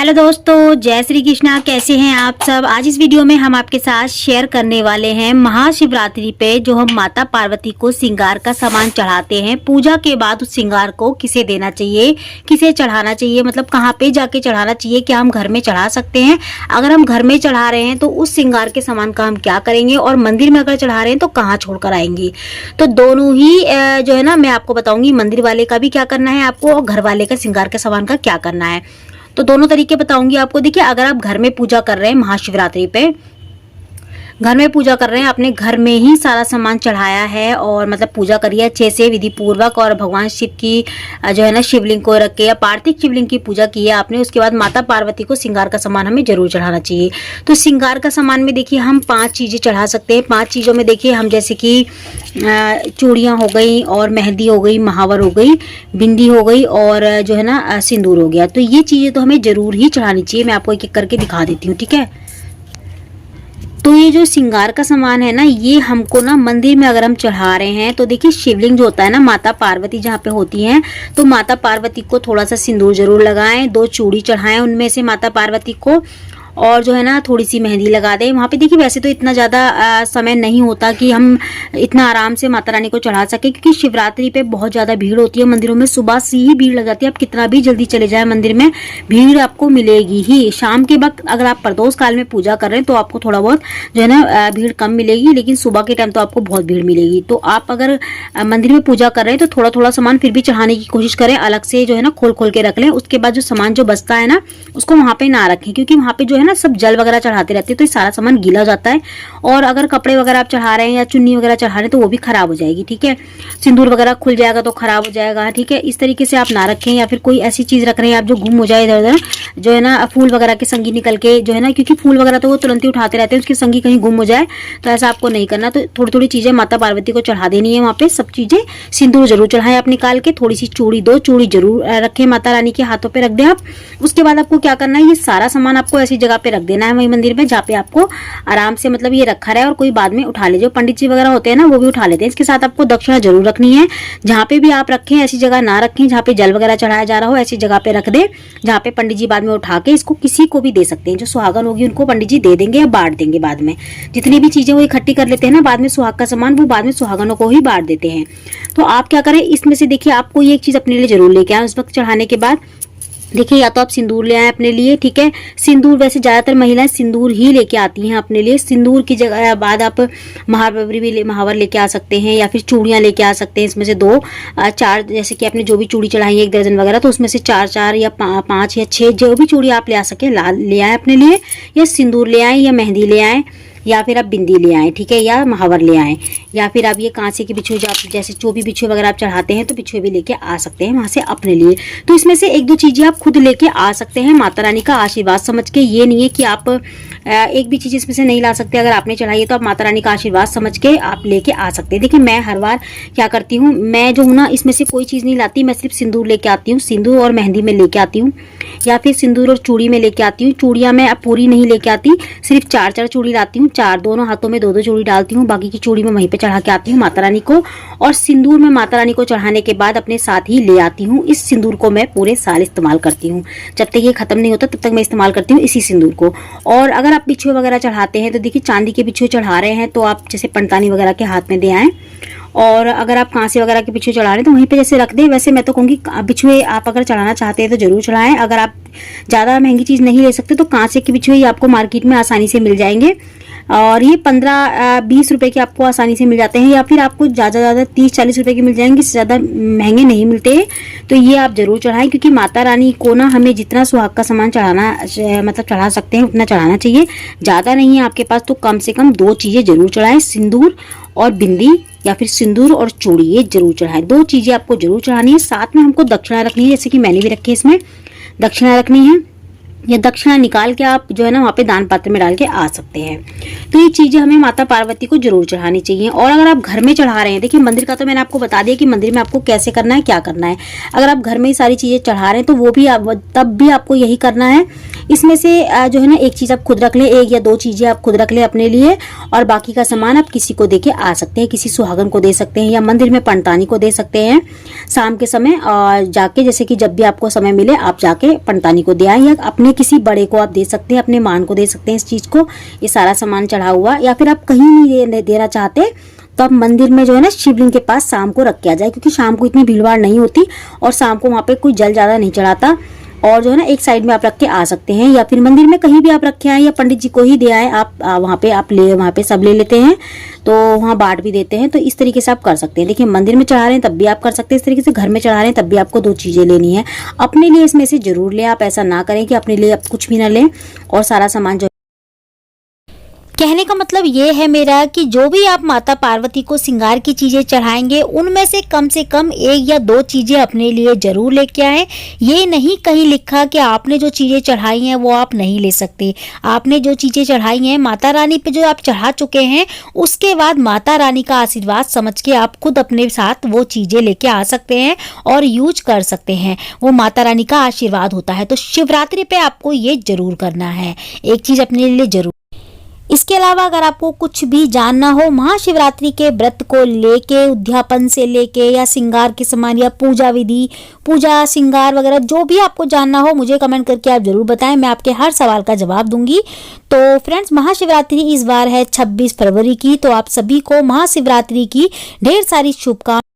Hello दोस्तों, जय श्री कृष्णा। कैसे हैं आप सब। आज इस वीडियो में हम आपके साथ शेयर करने वाले हैं महाशिवरात्रि पे जो हम माता पार्वती को श्रृंगार का सामान चढ़ाते हैं। पूजा के बाद उस श्रृंगार को किसे देना चाहिए, किसे चढ़ाना चाहिए, मतलब कहाँ पे जाके चढ़ाना चाहिए, क्या हम घर में चढ़ा सकते हैं। अगर हम घर में चढ़ा रहे हैं तो उस श्रृंगार के सामान का हम क्या करेंगे, और मंदिर में अगर चढ़ा रहे हैं तो कहाँ छोड़कर आएंगे। तो दोनों ही जो है ना मैं आपको बताऊंगी। मंदिर वाले का भी क्या करना है आपको, और घर वाले का श्रृंगार का सामान का क्या करना है। तो दोनों तरीके बताऊंगी आपको। देखिए, अगर आप घर में पूजा कर रहे हैं महाशिवरात्रि पे, घर में पूजा कर रहे हैं, अपने घर में ही सारा सामान चढ़ाया है और मतलब पूजा करिए अच्छे से विधि पूर्वक, और भगवान शिव की जो है ना शिवलिंग को रख के या पार्थिव शिवलिंग की पूजा की है आपने, उसके बाद माता पार्वती को श्रृंगार का सामान हमें जरूर चढ़ाना चाहिए। तो श्रृंगार का सामान में देखिए हम 5 चीजें चढ़ा सकते हैं। 5 चीजों में देखिए हम जैसे कि चूड़ियाँ हो गई, और मेहंदी हो गई, महावर हो गई, बिंदी हो गई, और जो है ना सिंदूर हो गया। तो ये चीजें तो हमें जरूर ही चढ़ानी चाहिए। मैं आपको एक एक करके दिखा देती हूँ, ठीक है। तो ये जो श्रृंगार का सामान है ना, ये हमको ना मंदिर में अगर हम चढ़ा रहे हैं तो देखिए शिवलिंग जो होता है ना, माता पार्वती जहाँ पे होती हैं, तो माता पार्वती को थोड़ा सा सिंदूर जरूर लगाएं, 2 चूड़ी चढ़ाएं उनमें से माता पार्वती को, और जो है ना थोड़ी सी मेहंदी लगा दें वहाँ पे। देखिए वैसे तो इतना ज़्यादा समय नहीं होता कि हम इतना आराम से माता रानी को चढ़ा सके, क्योंकि शिवरात्रि पे बहुत ज़्यादा भीड़ होती है मंदिरों में। सुबह से ही भीड़ लग जाती है। आप कितना भी जल्दी चले जाए मंदिर में, भीड़ आपको मिलेगी ही। शाम के वक्त अगर आप प्रदोष काल में पूजा कर रहे हैं तो आपको थोड़ा बहुत जो है ना भीड़ कम मिलेगी, लेकिन सुबह के टाइम तो आपको बहुत भीड़ मिलेगी। तो आप अगर मंदिर में पूजा कर रहे हैं तो थोड़ा थोड़ा सामान फिर भी चढ़ाने की कोशिश करें, अलग से जो है ना खोल खोल के रख लें। उसके बाद जो सामान जो बचता है ना, उसको वहाँ पे ना रखें, क्योंकि वहाँ पे जो है ना सब जल वगैरह चढ़ाते रहते हैं, तो ये सारा सामान गीला हो जाता है। और अगर कपड़े वगैरह आप चढ़ा रहे हैं या चुन्नी वगैरह चढ़ा रहे हैं तो वो भी खराब हो जाएगी, ठीक है। सिंदूर वगैरह खुल जाएगा तो खराब हो जाएगा, ठीक है। इस तरीके से आप ना रखें। या फिर कोई ऐसी चीज रख रहे हैं आप जो गुम हो जाए इधर उधर, जो है ना फूल वगैरह के संगी निकल के जो है ना, क्योंकि फूल वगैरह तो वो तुरंत ही उठाते रहते हैं, उसकी संगी कहीं गुम हो जाए तो ऐसा आपको नहीं करना। तो थोड़ी थोड़ी चीजें माता पार्वती को चढ़ा देनी है वहाँ पे। सब चीजें सिंदूर जरूर चढ़ाएं आप निकाल के, थोड़ी सी चूड़ी, 2 चूड़ी जरूर रखें माता रानी के हाथों पे रख दें आप। उसके बाद आपको क्या करना है, ये सारा सामान आपको ऐसी जगह पे रख देना है वही मंदिर में जहाँ पे आपको आराम से मतलब ये रखा रहे और कोई बाद में उठा ले। जो पंडित जी वगैरह होते हैं ना वो भी उठा लेते हैं। इसके साथ आपको दक्षिणा जरूर रखनी है। जहाँ पे भी आप रखें ऐसी जगह ना रखें जहाँ पे जल वगैरह चढ़ाया जा रहा हो, ऐसी जगह पे रख दे जहाँ पे पंडित जी बाद में उठा के इसको किसी को भी दे सकते हैं। जो सुहागन होगी उनको पंडित जी दे देंगे या बांट देंगे बाद में। जितनी भी चीजें वो इकट्ठी कर लेते हैं ना बाद में सुहाग का सामान, वो बाद में सुहागनों को ही बांट देते हैं। तो आप क्या करें, इसमें से देखिए आपको ये एक चीज अपने लिए जरूर लेके आए उस वक्त चढ़ाने के बाद। देखिए या तो आप सिंदूर ले आए अपने लिए, ठीक है। सिंदूर वैसे ज्यादातर महिलाएं सिंदूर ही लेके आती हैं अपने लिए। सिंदूर की जगह बाद आप महावर लेके आ सकते हैं, या फिर चूड़ियां लेके आ सकते हैं। इसमें से 2 4 जैसे कि आपने जो भी चूड़ी चढ़ाई है 1 दर्जन वगैरह, तो उसमें से 4 या 5 या 6 जो भी चूड़ी आप ले आ सके ले आए अपने लिए, या सिंदूर ले आए, या मेहंदी ले आए, या फिर आप बिंदी ले आए, ठीक है, या महावर ले आए, या फिर आप ये कांसे के बिछुए जैसे जो भी बिछुए वगैरह आप चढ़ाते हैं तो बिछुए भी लेके आ सकते हैं वहां से अपने लिए। तो इसमें से 1-2 चीजें आप खुद लेके आ सकते हैं माता रानी का आशीर्वाद समझ के। ये नहीं है कि आप एक भी चीज इसमें से नहीं ला सकते। अगर आपने चढ़ाई है तो आप माता रानी का आशीर्वाद समझ के आप लेके आ सकते हैं। देखिए मैं हर बार क्या करती हूँ, मैं जो हूँ ना इसमें से कोई चीज नहीं लाती, मैं सिर्फ सिंदूर लेके आती हूँ। सिंदूर और मेहंदी में लेके आती हूँ, या फिर सिंदूर और चूड़ी में लेके आती हूँ। चूड़ियां मैं पूरी नहीं लेके आती, सिर्फ 4 चूड़ी लाती हूँ। 4 दोनों हाथों में 2-2 चूड़ी डालती हूँ, बाकी की चूड़ी में वहीं पे चढ़ा के आती हूँ माता रानी को। और सिंदूर में माता रानी को चढ़ाने के बाद अपने साथ ही ले आती हूँ। इस सिंदूर को मैं पूरे साल इस्तेमाल करती हूँ, जब तक ये खत्म नहीं होता तब तक मैं इस्तेमाल करती हूँ इसी सिंदूर को। और अगर आप बिछुए वगैरह चढ़ाते हैं तो देखिए चांदी के बिछुए चढ़ा रहे हैं तो आप जैसे पंडतानी वगैरह के हाथ में दे आए। और अगर आप कांसे वगैरह के बिछुए चढ़ा रहे हैं तो वहीं पे जैसे रख दें। वैसे मैं तो कहूँगी बिछुए आप अगर चढ़ाना चाहते हैं तो जरूर चढ़ाएं। अगर आप ज़्यादा महंगी चीज़ नहीं ले सकते तो कांसे के बिछुए आपको मार्केट में आसानी से मिल जाएंगे, और ये 15-20 रुपए के आपको आसानी से मिल जाते हैं, या फिर आपको ज़्यादा 30-40 रुपए के मिल जाएंगे, इससे ज़्यादा महंगे नहीं मिलते। तो ये आप जरूर चढ़ाएं, क्योंकि माता रानी को ना हमें जितना सुहाग का सामान चढ़ाना मतलब चढ़ा सकते हैं उतना चढ़ाना चाहिए। ज़्यादा नहीं है आपके पास तो कम से कम 2 चीज़ें जरूर चढ़ाएं, सिंदूर और बिंदी, या फिर सिंदूर और चूड़ी, ये जरूर चढ़ाएं। 2 चीजें आपको जरूर चढ़ानी है। साथ में हमको दक्षिणा रखनी है, जैसे कि मैंने भी रखी है, इसमें दक्षिणा रखनी है। या दक्षिणा निकाल के आप जो है ना वहाँ पे दान पात्र में डाल के आ सकते हैं। तो ये चीजें हमें माता पार्वती को जरूर चढ़ानी चाहिए। और अगर आप घर में चढ़ा रहे हैं, देखिए मंदिर का तो मैंने आपको बता दिया कि मंदिर में आपको कैसे करना है, क्या करना है। अगर आप घर में ही सारी चीजें चढ़ा रहे हैं तो वो भी तब भी आपको यही करना है। इसमें से जो है ना एक चीज आप खुद रख ले, 1 या 2 चीजें आप खुद रख ले अपने लिए, और बाकी का सामान आप किसी को देके आ सकते हैं। किसी सुहागन को दे सकते हैं, या मंदिर में पंडतानी को दे सकते हैं शाम के समय, और जाके जैसे कि जब भी आपको समय मिले आप जाके पंडतानी को दे आए, या अपने हैं, किसी बड़े को आप दे सकते हैं, अपने मान को दे सकते हैं इस चीज़ को, ये सारा सामान चढ़ा हुआ। या फिर आप कहीं नहीं देना चाहते तो आप मंदिर में जो है ना शिवलिंग के पास शाम को रख के आ जाए, क्योंकि शाम को इतनी भीड़ भाड़ नहीं होती और शाम को वहाँ पे कोई जल ज़्यादा नहीं चढ़ाता। और जो है ना एक साइड में आप रख के आ सकते हैं, या फिर मंदिर में कहीं भी आप रखे आए या पंडित जी को ही दे आए, आप वहाँ पे आप वहाँ पे सब ले लेते हैं तो वहाँ बांट भी देते हैं। तो इस तरीके से आप कर सकते हैं। देखिए मंदिर में चढ़ा रहे हैं तब भी आप कर सकते हैं इस तरीके से, घर में चढ़ा रहे हैं तब भी आपको 2 चीज़ें लेनी है। अपने लिए इसमें से जरूर लें, आप ऐसा ना करें कि अपने लिए आप कुछ भी ना लें और सारा सामान जो। कहने का मतलब ये है मेरा कि जो भी आप माता पार्वती को श्रृंगार की चीज़ें चढ़ाएंगे उनमें से कम 1 या 2 चीज़ें अपने लिए जरूर लेके आएँ। ये नहीं कहीं लिखा कि आपने जो चीज़ें चढ़ाई हैं वो आप नहीं ले सकते। आपने जो चीज़ें चढ़ाई हैं माता रानी पे जो आप चढ़ा चुके हैं, उसके बाद माता रानी का आशीर्वाद समझ के आप खुद अपने साथ वो चीज़ें लेके आ सकते हैं और यूज कर सकते हैं। वो माता रानी का आशीर्वाद होता है। तो शिवरात्रि पे आपको ये जरूर करना है, एक चीज़ अपने लिए जरूर। इसके अलावा अगर आपको कुछ भी जानना हो महाशिवरात्रि के व्रत को लेके, उद्यापन से लेके या श्रृंगार के समान या पूजा विधि, पूजा श्रृंगार वगैरह जो भी आपको जानना हो मुझे कमेंट करके आप जरूर बताएं, मैं आपके हर सवाल का जवाब दूंगी। तो फ्रेंड्स महाशिवरात्रि इस बार है 26 फरवरी की, तो आप सभी को महाशिवरात्रि की ढेर सारी शुभकामनाएं।